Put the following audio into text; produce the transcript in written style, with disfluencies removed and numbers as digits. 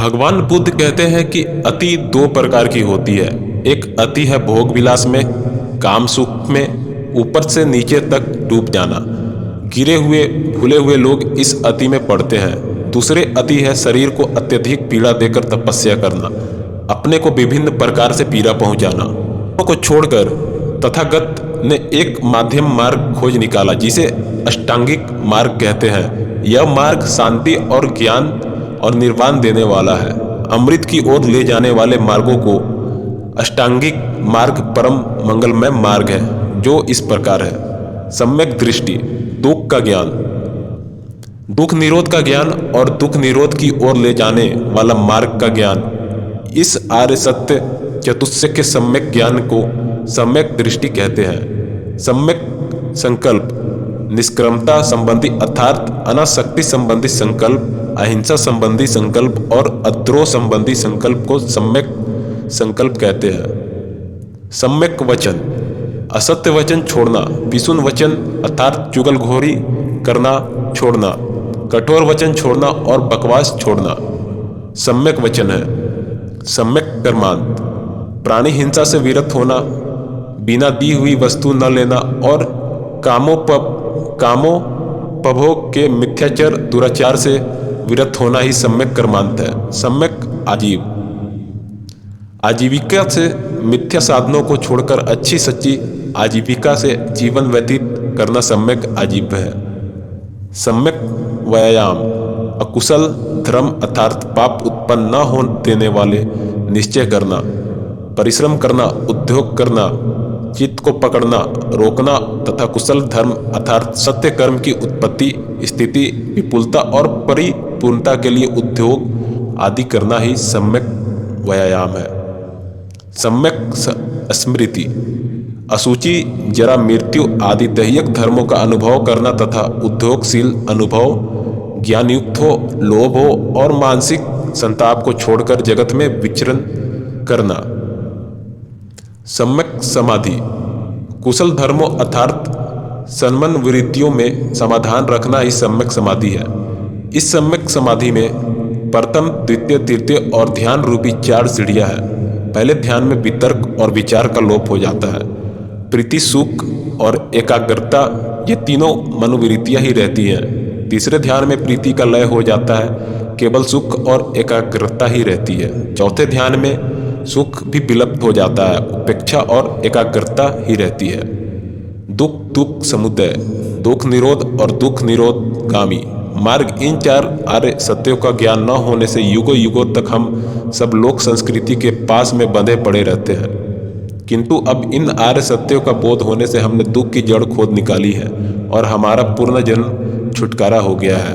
भगवान बुद्ध कहते हैं कि अति दो प्रकार की होती है। एक अति है भोग विलास में, काम सुख में ऊपर से नीचे तक डूब जाना। गिरे हुए भूले हुए लोग इस अति में पड़ते हैं। दूसरे अति है शरीर को अत्यधिक पीड़ा देकर तपस्या करना, अपने को विभिन्न प्रकार से पीड़ा पहुंचाना। को छोड़कर तथागत ने एक माध्यम मार्ग खोज निकाला जिसे अष्टांगिक मार्ग कहते हैं। यह मार्ग शांति और ज्ञान और निर्वाण देने वाला है। अमृत की ओर ले जाने वाले मार्गों को अष्टांगिक मार्ग परम मंगलमय मार्ग है, जो इस प्रकार है। सम्यक दृष्टि, दुख का ज्ञान, दुख निरोध का ज्ञान और दुख निरोध की ओर ले जाने वाला मार्ग का ज्ञान। इस आर्य सत्य चतुष्य के सम्यक ज्ञान को सम्यक दृष्टि कहते हैं। सम्यक संकल्प, निष्क्रमता संबंधी अर्थात अनासक्ति संबंधी संकल्प, अहिंसा संबंधी संकल्प और अद्रोह संबंधी संकल्प को सम्यक संकल्प कहते हैं। सम्यक वचन, असत्य वचन छोड़ना, पिसुन वचन अर्थात चुगलखोरी करना छोड़ना, कठोर वचन छोड़ना और बकवास छोड़ना सम्यक वचन है। सम्यक कर्मांत, प्राणी हिंसा से विरत होना, बिना दी हुई वस्तु न लेना और कामोपभोग के मिथ्याचार दुराचार से विरत होना ही सम्यक कर्मांत है। सम्यक आजीविका से मिथ्या साधनों को छोड़कर अच्छी सच्ची आजीविका से जीवन व्यतीत करना सम्यक आजीव है। सम्यक व्यायाम, अकुशल धर्म अर्थात पाप उत्पन्न न हो देने वाले निश्चय करना, परिश्रम करना, उद्योग करना, चित्त को पकड़ना, रोकना तथा कुशल धर्म अर्थात सत्य कर्म की उत्पत्ति, स्थिति, विपुलता और परिपूर्णता के लिए उद्योग आदि करना ही सम्यक व्यायाम है। सम्यक स्मृति, अशुचि, जरा, मृत्यु आदि दैहिक धर्मों का अनुभव करना तथा उद्योगशील अनुभव, ज्ञानयुक्त हो, लोभ हो और मानसिक संताप को छोड़कर जगत में विचरण करना। सम्यक समाधि, कुशल धर्मों अर्थात सन्मन वृत्तियों में समाधान रखना ही सम्यक समाधि है। इस सम्यक समाधि में प्रथम, द्वितीय, तृतीय और ध्यान रूपी 4 सीढ़ियां हैं। पहले ध्यान में वितर्क और विचार का लोप हो जाता है। प्रीति, सुख और एकाग्रता ये तीनों मनोवृत्तियां ही रहती हैं। तीसरे ध्यान में प्रीति का लय हो जाता है, केवल सुख और एकाग्रता ही रहती है। चौथे ध्यान में सुख भी विलुप्त हो जाता है, उपेक्षा और एकाग्रता ही रहती है। दुख समुदय, दुख निरोध और दुख निरोधगामी मार्ग, इन 4 आर्य सत्यों का ज्ञान न होने से युगों युगों तक हम सब लोक संस्कृति के पास में बंधे पड़े रहते हैं। किंतु अब इन आर्य सत्यों का बोध होने से हमने दुख की जड़ खोद निकाली है और हमारा पूर्ण जन्म छुटकारा हो गया है।